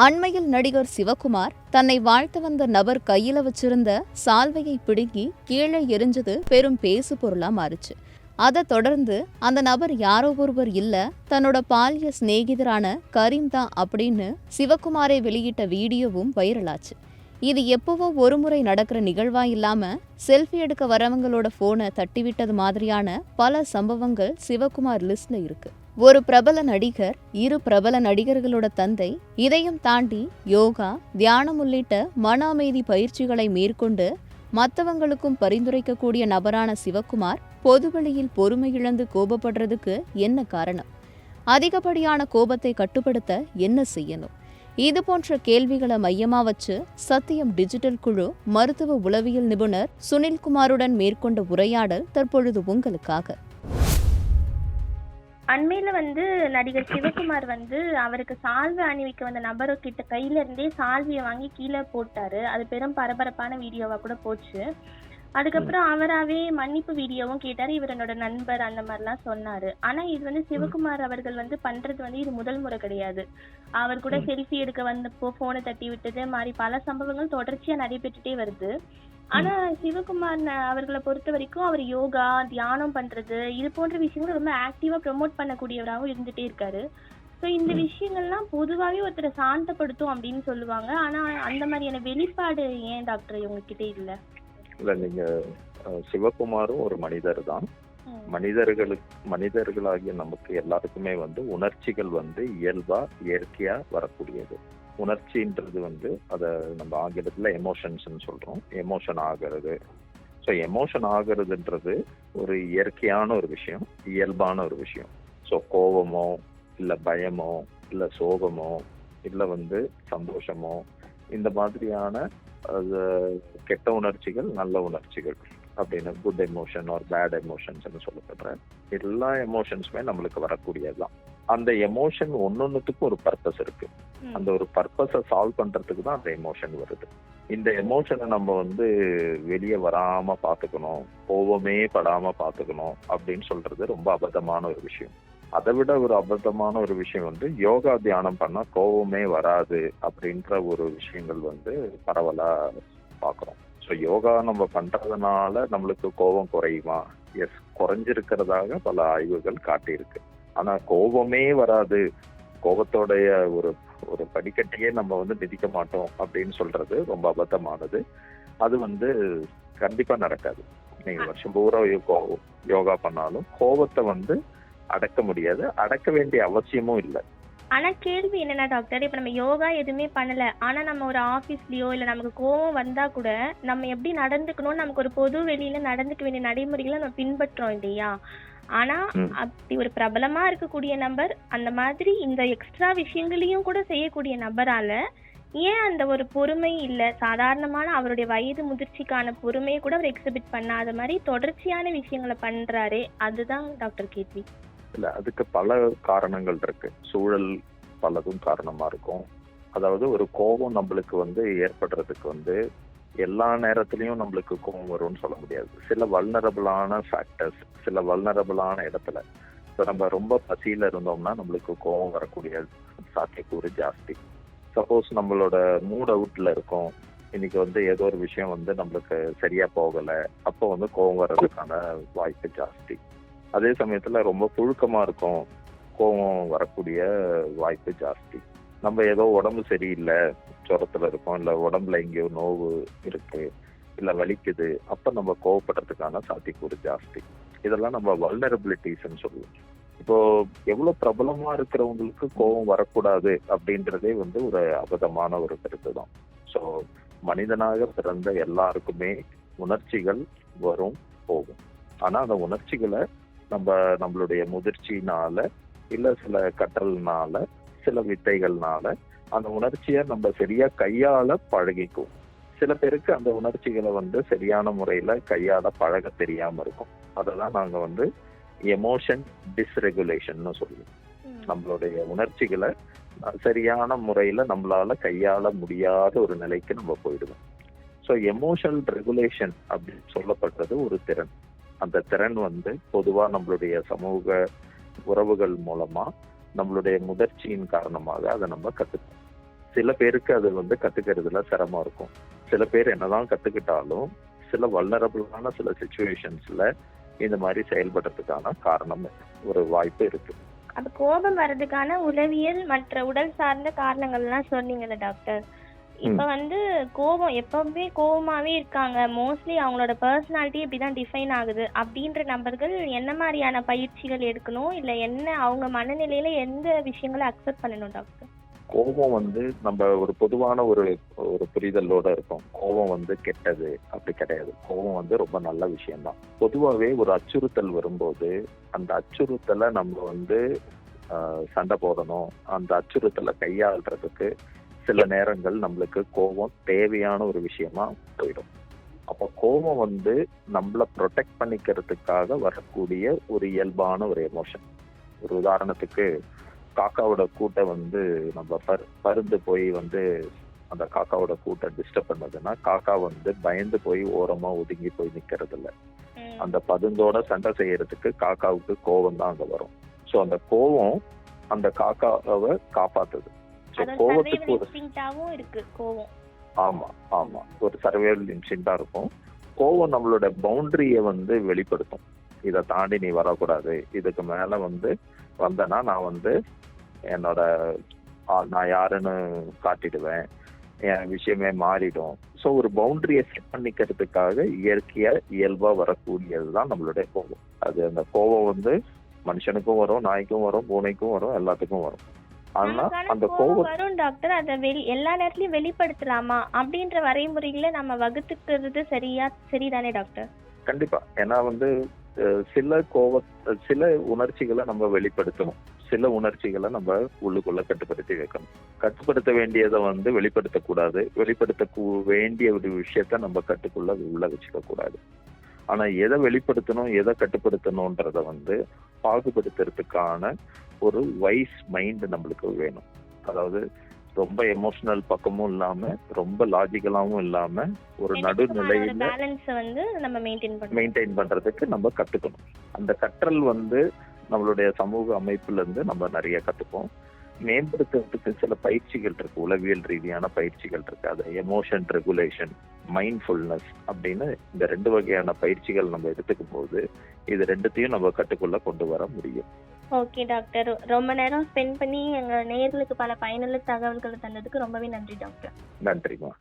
அண்மையில் நடிகர் சிவகுமார் தன்னை வாழ்த்து வந்த நபர் கையில வச்சிருந்த சால்வையை பிடுங்கி கீழே எரிஞ்சது பெரும் பேசு பொருளா மாறுச்சு. அதை தொடர்ந்து அந்த நபர் யாரோ ஒருவர் இல்ல, தன்னோட பால்ய சிநேகிதரான கரீம் தான் அப்படின்னு சிவகுமாரை வெளியிட்ட வீடியோவும் வைரலாச்சு. இது எப்பவோ ஒருமுறை நடக்கிற நிகழ்வா இல்லாம செல்ஃபி எடுக்க வரவங்களோட போனை தட்டிவிட்டது மாதிரியான பல சம்பவங்கள் சிவகுமார் லிஸ்ட்ல இருக்கு. ஒரு பிரபல நடிகர், இரு பிரபல நடிகர்களோட தந்தை, இதையும் தாண்டி யோகா, தியானம் உள்ளிட்ட மன அமைதி பயிற்சிகளை மேற்கொண்டு மற்றவங்களுக்கும் பரிந்துரைக்கக்கூடிய நபரான சிவகுமார் பொதுவெளியில் பொறுமை இழந்து கோபப்படுறதுக்கு என்ன காரணம்? அதிகப்படியான கோபத்தை கட்டுப்படுத்த என்ன செய்யணும்? இது போன்ற கேள்விகளை மையமா வச்சு சத்தியம் டிஜிட்டல் குழு மருத்துவ உளவியல் நிபுணர் சுனில்குமாருடன் மேற்கொண்ட உரையாடல் தற்பொழுது உங்களுக்காக. அண்மையில நடிகர் சிவகுமார் அவருக்கு சால்வை அணிவிக்க வந்த நபர்கிட்ட கையில இருந்தே சால்வியை வாங்கி கீழே போட்டாரு. அது பெரும் பரபரப்பான வீடியோவா கூட போச்சு. அதுக்கப்புறம் அவராவே மன்னிப்பு வீடியோவும் கேட்டாரு. இவர் என்னோட நண்பர் அந்த மாதிரிலாம் சொன்னாரு. ஆனா இது சிவகுமார் அவர்கள் பண்றது இது முதல் முறை கிடையாது. அவர் கூட செல்ஃபி எடுக்க வந்தப்போ போனை தட்டி விட்டது மாதிரி பல சம்பவங்கள் தொடர்ச்சியா நடைபெற்றுட்டே வருது. ஆனா சிவகுமார் அவர்களை பொறுத்த வரைக்கும் அவர் யோகா, தியானம் பண்றது இது போன்ற விஷயங்கள் ரொம்ப ஆக்டிவா ப்ரொமோட் பண்ணக்கூடியவராகவும் இருந்துட்டே இருக்காரு. ஸோ இந்த விஷயங்கள்லாம் பொதுவாகவே ஒருத்தரை சாந்தப்படுத்தும் அப்படின்னு சொல்லுவாங்க. ஆனா அந்த மாதிரியான வெளிப்பாடு ஏன் டாக்டர் உங்ககிட்ட இல்லை? இல்ல, நீங்க சிவகுமாரும் ஒரு மனிதர் தான். மனிதர்களாகிய நமக்கு எல்லாருக்குமே உணர்ச்சிகள் இயல்பா இயற்கையா வரக்கூடியது. உணர்ச்சின்றது அதை நம்ம ஆங்கிலத்துல எமோஷன்ஸ்ன்னு சொல்றோம். எமோஷன் ஆகிறது. ஸோ எமோஷன் ஆகிறதுன்றது ஒரு இயற்கையான ஒரு விஷயம், இயல்பான ஒரு விஷயம். ஸோ கோபமோ இல்லை பயமோ இல்லை சோகமோ இல்லை சந்தோஷமோ இந்த மாதிரியான கெட்ட உணர்ச்சிகள், நல்ல உணர்ச்சிகள் அப்படின்னு குட் எமோஷன் ஆர் பேட் எமோஷன்ஸ்ன்னு சொல்லப்படுற எல்லா எமோஷன்ஸுமே நம்மளுக்கு வரக்கூடியதுதான். அந்த எமோஷன் ஒன்னொன்னுத்துக்கும் ஒரு பர்பஸ் இருக்கு. அந்த ஒரு பர்பஸை சால்வ் பண்றதுக்கு தான் அந்த எமோஷன் வருது. இந்த எமோஷனை நம்ம வெளியே வராம பாத்துக்கணும், கோபமே படாம பாத்துக்கணும் அப்படின்னு சொல்றது ரொம்ப அபத்தமான ஒரு விஷயம். அதை விட ஒரு அபத்தமான ஒரு விஷயம் யோகா தியானம் பண்ணா கோபமே வராது அப்படின்ற ஒரு விஷயங்கள் பரவலா பாக்குறோம். ஸோ யோகா நம்ம பண்றதுனால நம்மளுக்கு கோபம் குறையுமா? எஸ், குறைஞ்சிருக்கிறதாக பல ஆய்வுகள் காட்டியிருக்கு. ஆனா கோபமே வராது, கோபத்தோடைய ஒரு ஒரு படிக்கட்டையே நம்ம மிதிக்க மாட்டோம் அப்படின்னு சொல்றது ரொம்ப அபத்தமானது. அது கண்டிப்பா நடக்காது. நீங்க வருஷம் பூரா யோகா பண்ணாலும் கோபத்தை அடக்க முடியாது, அடக்க வேண்டிய அவசியமும் இல்லை. ஆனா கேள்வி என்னன்னா டாக்டர், இப்ப நம்ம யோகா எதுவுமே பண்ணல, ஆனா நம்ம ஒரு ஆபீஸ்லயோ இல்ல நமக்கு கோவம் வந்தா கூட நம்ம எப்படி நடந்துக்கணும்னு நமக்கு ஒரு பொது வெளியில நடந்துக்க வேண்டிய நடைமுறைகளை நம்ம பின்பற்றோம் இல்லையா? ஆனா அப்படி ஒரு பிரபலமா இருக்கக்கூடிய நபர் அந்த மாதிரி இந்த எக்ஸ்ட்ரா விஷயங்களையும் கூட செய்யக்கூடிய நபரால ஏன் அந்த ஒரு பொறுமை இல்ல? சாதாரணமான அவருடைய வயது முதிர்ச்சிக்கான பொறுமையை கூட அவர் எக்ஸிபிட் பண்ணாத மாதிரி தொடர்ச்சியான விஷயங்களை பண்றாரே, அதுதான் டாக்டர் கேள்வி. இல்ல, அதுக்கு பல காரணங்கள் இருக்கு. சூழல் பலதும் காரணமா இருக்கும். அதாவது ஒரு கோபம் நம்மளுக்கு ஏற்படுறதுக்கு எல்லா நேரத்திலயும் நம்மளுக்கு கோபம் வரும்னு சொல்ல முடியாது. சில வல்னரபிளான ஃபேக்டர்ஸ், சில வல்னரபிளான இடத்துல இப்போ நம்ம ரொம்ப பசியில இருந்தோம்னா நம்மளுக்கு கோபம் வரக்கூடிய சாத்தியக்கூறு ஜாஸ்தி. சப்போஸ் நம்மளோட மூட் அவுட்ல இருக்கும், இன்னைக்கு ஏதோ ஒரு விஷயம் நம்மளுக்கு சரியா போகல, அப்போ கோபம் வர்றதுக்கான வாய்ப்பு ஜாஸ்தி. அதே சமயத்துல ரொம்ப புழுக்கமா இருக்கும், கோபம் வரக்கூடிய வாய்ப்பு ஜாஸ்தி. நம்ம ஏதோ உடம்பு சரியில்லை, ஜுரத்துல இருக்கோம், இல்ல உடம்புல எங்கேயோ நோவு இருக்கு, இல்ல வலிக்குது, அப்ப நம்ம கோவப்படுறதுக்கான சாத்தியக்கூறு ஜாஸ்தி. இதெல்லாம் நம்ம வல்னரபிலிட்டிஸ்ன்னு சொல்லுவோம். இப்போ எவ்வளவு பிரபலமா இருக்கிறவங்களுக்கு கோபம் வரக்கூடாது அப்படின்றதே ஒரு அபத்தமான ஒரு கருத்து தான். ஸோ மனிதனாக பிறந்த எல்லாருக்குமே உணர்ச்சிகள் வரும், போகும். ஆனா அந்த உணர்ச்சிகளை நம்மளுடைய முதிர்ச்சினால இல்ல சில கற்றல்னால சில வித்தைகள்னால அந்த உணர்ச்சியை நம்ம சரியா கையாள பழகிக்கும். சில பேருக்கு அந்த உணர்ச்சிகளை சரியான முறையில கையாள பழக தெரியாம இருக்கும். அதெல்லாம் நாங்க எமோஷன் டிஸ்ரெகுலேஷன் சொல்லுவோம். நம்மளுடைய உணர்ச்சிகளை சரியான முறையில நம்மளால கையாள முடியாத ஒரு நிலைக்கு நம்ம போயிடுவோம். ஸோ எமோஷனல் ரெகுலேஷன் அப்படின்னு சொல்லப்பட்டது ஒரு திறன். அந்த திறன் பொதுவா நம்மளுடைய சமூக உறவுகள் மூலமா நம்மளுடைய முதிர்ச்சியின் காரணமாக அதை நம்ம கத்துப்போம். சில பேருக்கு அது வந்து கத்துக்கிறதுல சிரமம் இருக்கும். சில பேர் என்னதான் கத்துக்கிட்டாலும் சில வல்னரபிளான சில சுச்சுவேஷன்ஸ்ல இந்த மாதிரி செயல்படுறதுக்கான காரணம் ஒரு வாய்ப்பு இருக்கு. அப்ப கோபம் வர்றதுக்கான உளவியல் மற்ற உடல் சார்ந்த காரணங்கள்லாம் சொன்னீங்கல்ல டாக்டர். இப்ப வந்து கோபம் எப்பவுமே கோபமாவே இருக்காங்க, மோஸ்ட்லி அவங்களோட பர்சனாலிட்டி இப்படிதான் டிஃபைன் ஆகுது அப்படின்ற நபர்கள் என்ன மாதிரியான பயிற்சிகள் எடுக்கணும், இல்ல என்ன அவங்க மனநிலையில எந்த விஷயங்களை அக்செப்ட் பண்ணணும் டாக்டர்? கோபம் வந்து நம்ம ஒரு பொதுவான ஒரு ஒரு புரிதலோட இருக்கும். கோபம் வந்து கெட்டது அப்படி கிடையாது. கோபம் வந்து ரொம்ப நல்ல விஷயம்தான். பொதுவாகவே ஒரு அச்சுறுத்தல் வரும்போது அந்த அச்சுறுத்தலை நம்ம வந்து சண்டை போடணும், அந்த அச்சுறுத்தலை கையாளுறதுக்கு சில நேரங்கள் நம்மளுக்கு கோபம் தேவையான ஒரு விஷயமா போயிடும். அப்போ கோபம் வந்து நம்மளை ப்ரொடெக்ட் பண்ணிக்கிறதுக்காக வரக்கூடிய ஒரு இயல்பான ஒரு எமோஷன். ஒரு உதாரணத்துக்கு காக்காவோட கூட்டை வந்து நம்ம பருந்து போய் வந்து அந்த காக்காவோட கூட்டை டிஸ்டர்ப் பண்ணதுன்னா காக்கா வந்து பயந்து போய் ஓரமா ஒதுங்கி போய் நிக்கிறது இல்ல. அந்த பருந்தோட சண்டை செய்யறதுக்கு காக்காவுக்கு கோபம் தான் அங்க வரும். ஸோ அந்த கோபம் அந்த காக்காவை காப்பாத்துது. கோபத்துக்கு ஒரு ஆமா ஒரு சர்வைவல் இன்ஸ்டிங்க்டா இருக்கும். கோபம் நம்மளோட பவுண்டரிய வந்து வெளிப்படுத்தும். இதை தாண்டி நீ வரக்கூடாது, இதுக்கு மேல வந்து வந்தனா நான் வந்து என்னோட நான் யாருன்னு காட்டிடுவேன், என் விஷயமே மாறிடும். ஸோ ஒரு பவுண்டரியை செட் பண்ணிக்கிறதுக்காக இயற்கையா இயல்பா வரக்கூடியதுதான் நம்மளுடைய கோபம். அது அந்த கோபம் வந்து மனுஷனுக்கும் வரும், நாய்க்கும் வரும், பூனைக்கும் வரும், எல்லாத்துக்கும் வரும். ஆனா அந்த கோபம் வரும் டாக்டர், அதை எல்லா நேரத்திலயும் வெளிப்படுத்தலாமா அப்படின்ற வரைமுறைகளை நம்ம வகுத்துக்கிறது சரிதானே டாக்டர்? கண்டிப்பா. ஏன்னா வந்து சில உணர்ச்சிகளை நம்ம வெளிப்படுத்தணும், சில உணர்ச்சிகளை நம்ம உள்ளுக்குள்ள கட்டுப்படுத்தி வைக்கணும். கட்டுப்படுத்த வேண்டியதை வந்து வெளிப்படுத்தக்கூடாது, வெளிப்படுத்த வேண்டிய ஒரு விஷயத்த நம்ம கட்டுக்குள்ள உள்ள வச்சுக்க கூடாது. ஆனா எதை வெளிப்படுத்தணும் எதை கட்டுப்படுத்தணும்ன்றத வந்து பாகுபடுத்துறதுக்கான ஒரு வைஸ் மைண்ட் நம்மளுக்கு வேணும். அதாவது ரொம்ப எமோஷனல் பக்கமும் இல்லாம ரொம்ப லாஜிக்கலாவும் இல்லாம ஒரு நடுநிலையில வந்து நம்ம மெயின்டைன் பண்றதுக்கு நம்ம கத்துக்கணும். அந்த கற்றல் வந்து நம்மளுடைய சமூக அமைப்புல இருந்து நம்ம நிறைய கத்துப்போம். மேம்படுத்துறதுக்கு சில பயிற்சிகள் இருக்கு, உளவியல் ரீதியான பயிற்சிகள் இருக்கு. அது எமோஷன் ரெகுலேஷன், மைண்ட்ஃபுல்னஸ் அப்படின்னு இந்த 2 வகையான பயிற்சிகள் நம்ம எடுத்துக்கும் போது இது 2த்தையும் நம்ம கட்டுக்குள்ள கொண்டு வர முடியும். ஓகே டாக்டர், ரொம்ப நேரம் ஸ்பெண்ட் பண்ணி எங்க நேயர்களுக்கு பல பயனுள்ள தகவல்களை தந்ததுக்கு ரொம்பவே நன்றி டாக்டர். நன்றிமா.